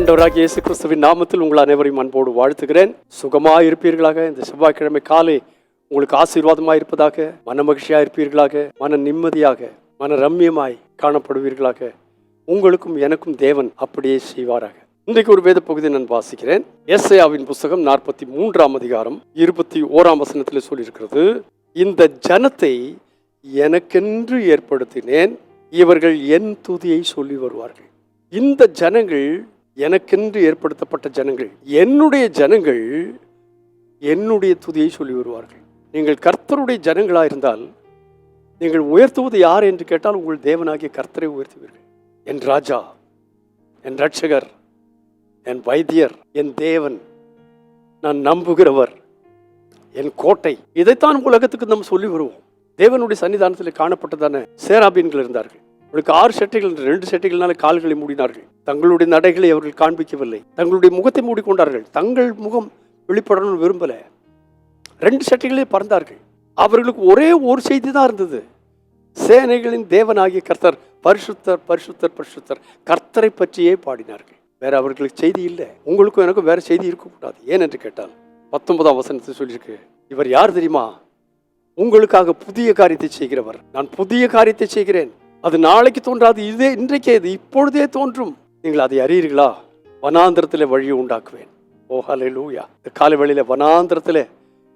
ஆண்டவராகிய இயேசு கிறிஸ்துவின் நாமத்தில் உங்கள் அனைவரையும் அன்போடு வாழ்த்துகிறேன். சுகமாக இருப்பீர்களாக. இந்த செவ்வாய்க்கிழமை காலை உங்களுக்கு ஆசீர்வாதமாக இருப்பதாக, மன மகிழ்ச்சியாக இருப்பீர்களாக, மன நிம்மதியாக, மன ரம்யமாய் காணப்படுவீர்களாக. உங்களுக்கும் எனக்கும் தேவன் அப்படியே செய்வாராக. இன்றைக்கு ஒரு வேத பகுதியை நான் வாசிக்கிறேன். ஏசாயாவின் புஸ்தகம் 43ஆம் அதிகாரம் 21ஆம் வசனத்தில் சொல்லியிருக்கிறது, இந்த ஜனத்தை எனக்கென்று ஏற்படுத்தினேன், இவர்கள் என் துதியை சொல்லி வருவார்கள். இந்த ஜனங்கள் எனக்கென்று ஏற்படுத்தப்பட்ட ஜனங்கள், என்னுடைய ஜனங்கள் என்னுடைய துதியை சொல்லி வருவார்கள். நீங்கள் கர்த்தருடைய ஜனங்களாக இருந்தால் நீங்கள் உயர்த்துவது யார் என்று கேட்டால் உங்கள் தேவனாகிய கர்த்தரை உயர்த்துவீர்கள். என் ராஜா, என் ரட்சகர், என் வைத்தியர், என் தேவன், நான் நம்புகிறவர், என் கோட்டை. இதைத்தான் உலகத்துக்கு நம்ம சொல்லி வருவோம். தேவனுடைய சன்னிதானத்தில் காணப்பட்டதான சேராபீன்கள் இருந்தார்கள். அவர்களுக்கு 6 செட்டைகள், 2 செட்டைகள்னால கால்களை மூடினார்கள். தங்களுடைய நடைகளை அவர்கள் காண்பிக்கவில்லை. தங்களுடைய முகத்தை மூடிக்கொண்டார்கள். தங்கள் முகம் வெளிப்படணும்னு விரும்பல. 2 செட்டைகளே பறந்தார்கள். அவர்களுக்கு ஒரே ஒரு செய்தி தான் இருந்தது, சேனைகளின் தேவனாகிய கர்த்தர் பரிசுத்தர், பரிசுத்தர், பரிசுத்தர். கர்த்தரை பற்றியே பாடினார்கள். வேற அவர்களுக்கு செய்தி இல்லை. உங்களுக்கும் எனக்கும் வேற செய்தி இருக்கக்கூடாது. ஏன் என்று கேட்டால் 19ஆம் வசனத்தை சொல்லியிருக்கு, இவர் யார் தெரியுமா? உங்களுக்காக புதிய காரியத்தை செய்கிறவர். நான் புதிய காரியத்தை செய்கிறேன், அது நாளைக்கு தோன்றாது, இதே இன்றைக்கே, இது இப்பொழுதே தோன்றும். நீங்கள் அதை அறியீர்களா? வனாந்திரத்தில் வழியை உண்டாக்குவேன். ஓ ஹல்லேலூயா. இந்த காலை வேளையில வனாந்திரத்தில்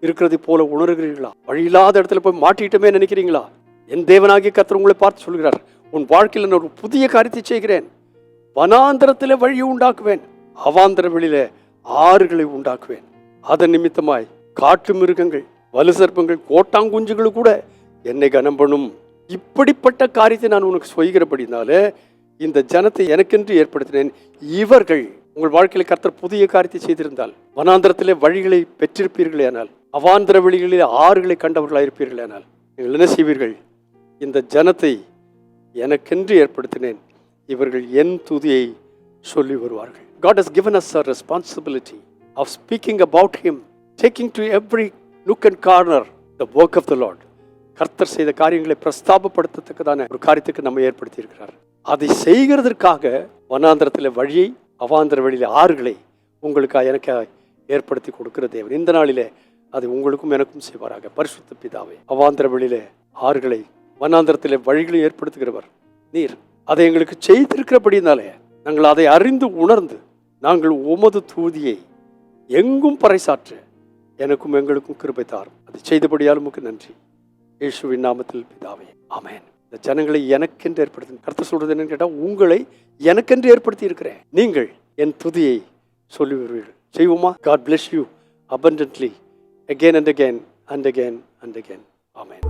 இருக்கிறது போல உணர்கிறீர்களா? வழி இல்லாத இடத்துல போய் மாட்டிட்டோமே நினைக்கிறீங்களா? என் தேவனாகிய கர்த்தர் உங்களை பார்த்து சொல்கிறார், உன் வாழ்க்கையில் நான் ஒரு புதிய காரியத்தை செய்கிறேன், வனாந்திரத்தில் வழியை உண்டாக்குவேன், அவாந்திர வெளியில ஆறுகளை உண்டாக்குவேன். அதன் நிமித்தமாய் காட்டு மிருகங்கள், வலு சர்ப்பங்கள், கோட்டாங்குஞ்சுகள் கூட என்னை கனம் பண்ணும். இப்படிப்பட்ட காரியத்தை நான் உனக்கு செய்கிறபடினால இந்த ஜனத்தை எனக்கென்று ஏற்படுத்தினேன். இவர்கள், உங்கள் வாழ்க்கையில் கர்த்தர் புதிய காரியத்தை செய்திருந்தால், வனாந்திரத்திலே வழிகளை பெற்றிருப்பீர்களே ஆனால், அவாந்திர வெளிகளிலே ஆறுகளை கண்டவர்களாக இருப்பீர்களே ஆனால், நீங்கள் என்ன செய்வீர்கள்? இந்த ஜனத்தை எனக்கென்று ஏற்படுத்தினேன், இவர்கள் என் துதியை சொல்லி வருவார்கள். God has given us a responsibility of speaking about Him, taking to every nook and corner the work of the Lord. கர்த்தர் செய்த காரியங்களை பிரஸ்தாபப்படுத்தத்தக்கதான ஒரு காரியத்துக்கு நம்ம ஏற்படுத்தி இருக்கிறார். அதை செய்கிறதற்காக வனாந்திரத்தில் வழியை, அவாந்திர வழியில ஆறுகளை உங்களுக்காக எனக்கு ஏற்படுத்தி கொடுக்கிற தேவன் இந்த நாளிலே அது உங்களுக்கும் எனக்கும் செய்வாராக. பரிசுத்த பிதாவே, அவாந்திர வழியில ஆறுகளை, வனாந்திரத்தில் வழிகளை ஏற்படுத்துகிறவர் நீர். அதை எங்களுக்கு செய்திருக்கிறபடினாலே நாங்கள் அதை அறிந்து உணர்ந்து நாங்கள் உமது தூதியை எங்கும் பறைசாற்ற எனக்கும் எங்களுக்கும் கிருபை தாரும். அதை செய்தபடியால் உமக்கு நன்றி. இயேசுவின் நாமத்தில் பிதாவே, ஆமென். இந்த ஜனங்களை எனக்கென்று ஏற்படுத்தி, கர்த்தர் சொல்றது என்னன்னு கேட்டால், உங்களை எனக்கென்று ஏற்படுத்தி இருக்கிறேன், நீங்கள் என் துதியை சொல்லி வருவீர்கள். செய்வோமா? God bless you abundantly again and again and again and again. Amen.